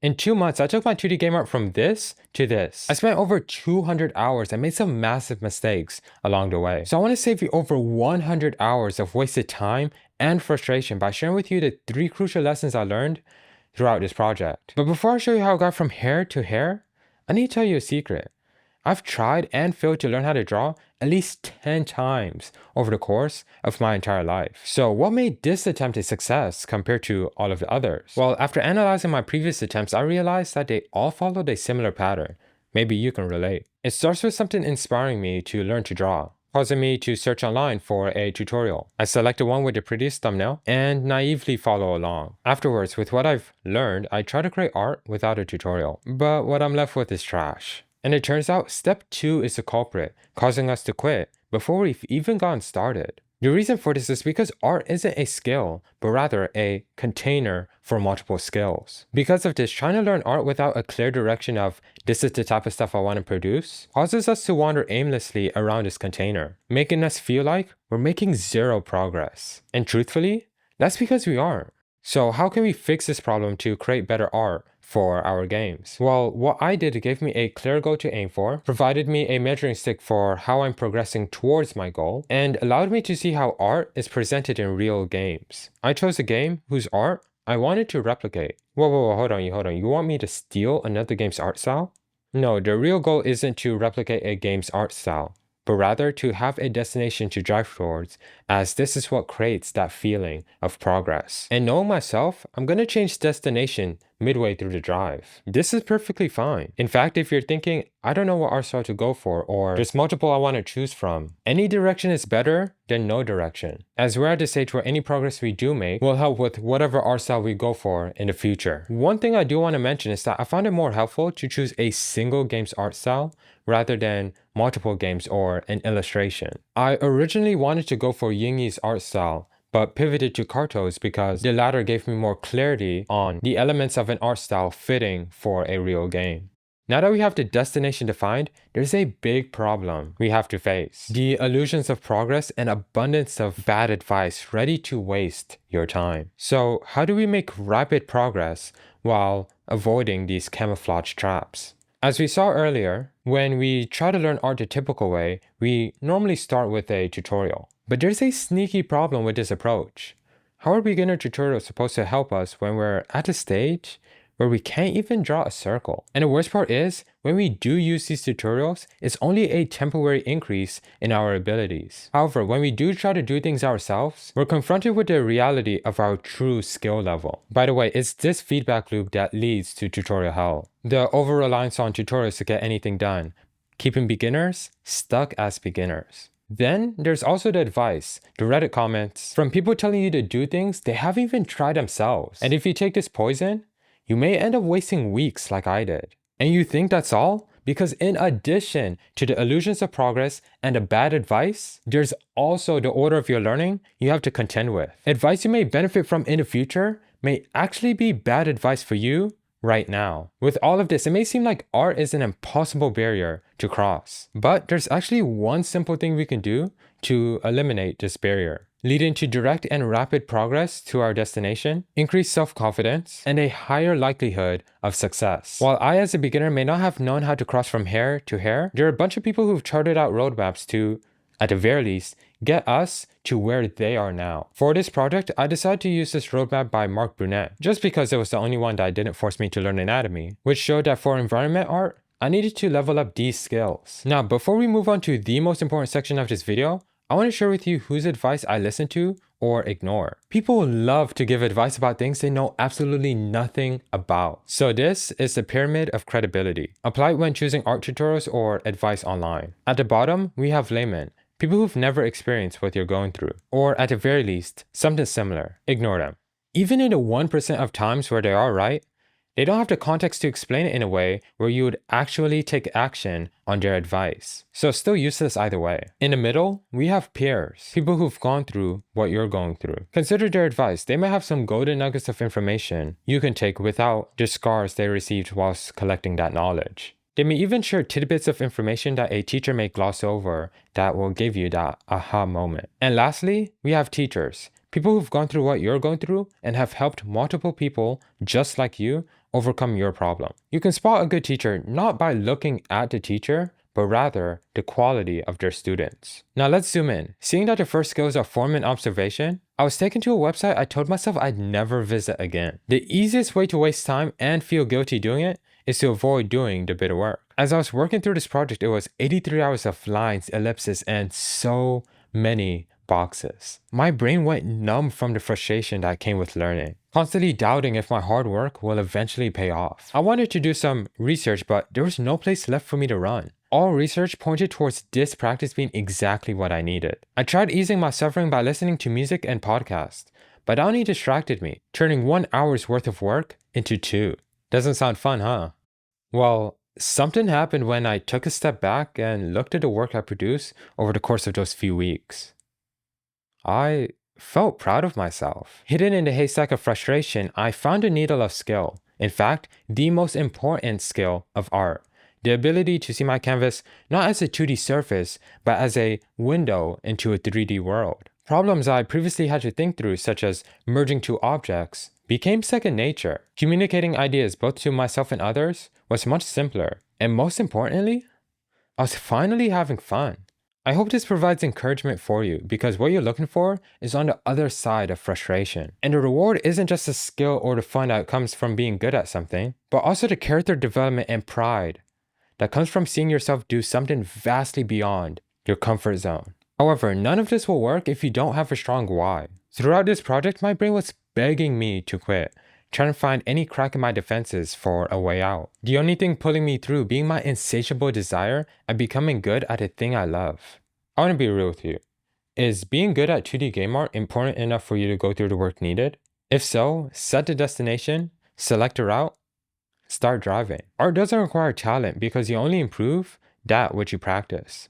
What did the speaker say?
In 2 months, I took my 2D game art from this to this. I spent over 200 hours and made some massive mistakes along the way. So I want to save you over 100 hours of wasted time and frustration by sharing with you the 3 crucial lessons I learned throughout this project. But before I show you how I got from hair to hair, I need to tell you a secret. I've tried and failed to learn how to draw at least 10 times over the course of my entire life. So what made this attempt a success compared to all of the others? Well, after analyzing my previous attempts, I realized that they all followed a similar pattern. Maybe you can relate. It starts with something inspiring me to learn to draw, causing me to search online for a tutorial. I select the one with the prettiest thumbnail and naively follow along. Afterwards, with what I've learned, I try to create art without a tutorial. But what I'm left with is trash. And it turns out step 2 is the culprit, causing us to quit before we've even gotten started. The reason for this is because art isn't a skill, but rather a container for multiple skills. Because of this, trying to learn art without a clear direction of this is the type of stuff I want to produce causes us to wander aimlessly around this container, making us feel like we're making zero progress. And truthfully, that's because we aren't. So how can we fix this problem to create better art for our games? Well, what I did gave me a clear goal to aim for, provided me a measuring stick for how I'm progressing towards my goal, and allowed me to see how art is presented in real games. I chose a game whose art I wanted to replicate. Whoa, hold on. You want me to steal another game's art style? No, the real goal isn't to replicate a game's art style, but rather to have a destination to drive towards, as this is what creates that feeling of progress. And knowing myself, I'm going to change destination midway through the drive. This is perfectly fine. In fact, if you're thinking, I don't know what art style to go for, or there's multiple I want to choose from, any direction is better than no direction, as we're at the stage where any progress we do make will help with whatever art style we go for in the future. One thing I do want to mention is that I found it more helpful to choose a single game's art style rather than multiple games or an illustration. I originally wanted to go for Yingyi's art style, but pivoted to Carto's because the latter gave me more clarity on the elements of an art style fitting for a real game. Now that we have the destination defined, there's a big problem we have to face. The illusions of progress and abundance of bad advice ready to waste your time. So how do we make rapid progress while avoiding these camouflage traps? As we saw earlier, when we try to learn art the typical way, we normally start with a tutorial. But there's a sneaky problem with this approach. How are beginner tutorials supposed to help us when we're at a stage where we can't even draw a circle? And the worst part is, when we do use these tutorials, it's only a temporary increase in our abilities. However, when we do try to do things ourselves, we're confronted with the reality of our true skill level. By the way, it's this feedback loop that leads to tutorial hell. The over-reliance on tutorials to get anything done, keeping beginners stuck as beginners. Then there's also the advice, the Reddit comments, from people telling you to do things they haven't even tried themselves. And if you take this poison, you may end up wasting weeks like I did. And you think that's all? Because in addition to the illusions of progress and the bad advice, there's also the order of your learning you have to contend with. Advice you may benefit from in the future may actually be bad advice for you right now. With all of this, it may seem like art is an impossible barrier to cross. But there's actually one simple thing we can do to eliminate this barrier, leading to direct and rapid progress to our destination, increased self-confidence, and a higher likelihood of success. While I as a beginner may not have known how to cross from hair to hair, there are a bunch of people who've charted out roadmaps to, at the very least, get us to where they are now. For this project, I decided to use this roadmap by Mark Brunet, just because it was the only one that didn't force me to learn anatomy, which showed that for environment art, I needed to level up these skills. Now, before we move on to the most important section of this video, I want to share with you whose advice I listen to or ignore. People love to give advice about things they know absolutely nothing about. So this is the pyramid of credibility. Apply it when choosing art tutorials or advice online. At the bottom, we have laymen, people who've never experienced what you're going through, or at the very least, something similar. Ignore them. Even in the 1% of times where they are right, they don't have the context to explain it in a way where you would actually take action on their advice. So still useless either way. In the middle, we have peers, people who've gone through what you're going through. Consider their advice. They may have some golden nuggets of information you can take without the scars they received whilst collecting that knowledge. They may even share tidbits of information that a teacher may gloss over that will give you that aha moment. And lastly, we have teachers, people who've gone through what you're going through and have helped multiple people just like you overcome your problem. You can spot a good teacher not by looking at the teacher, but rather the quality of their students. Now let's zoom in. Seeing that the first skills are form and observation, I was taken to a website I told myself I'd never visit again. The easiest way to waste time and feel guilty doing it is to avoid doing the bit of work. As I was working through this project, it was 83 hours of lines, ellipses, and so many boxes. My brain went numb from the frustration that came with learning, constantly doubting if my hard work will eventually pay off. I wanted to do some research, but there was no place left for me to run. All research pointed towards this practice being exactly what I needed. I tried easing my suffering by listening to music and podcasts, but that only distracted me, turning 1 hour's worth of work into 2. Doesn't sound fun, huh? Well, something happened when I took a step back and looked at the work I produced over the course of those few weeks. I felt proud of myself. Hidden in the haystack of frustration, I found a needle of skill. In fact, the most important skill of art. The ability to see my canvas not as a 2D surface, but as a window into a 3D world. Problems I previously had to think through, such as merging two objects, became second nature. Communicating ideas both to myself and others was much simpler. And most importantly, I was finally having fun. I hope this provides encouragement for you because what you're looking for is on the other side of frustration. And the reward isn't just the skill or the fun that comes from being good at something, but also the character development and pride that comes from seeing yourself do something vastly beyond your comfort zone. However, none of this will work if you don't have a strong why. Throughout this project, my brain was begging me to quit, trying to find any crack in my defenses for a way out. The only thing pulling me through being my insatiable desire at becoming good at a thing I love. I want to be real with you. Is being good at 2D game art important enough for you to go through the work needed? If so, set the destination, select a route, start driving. Art doesn't require talent because you only improve that which you practice.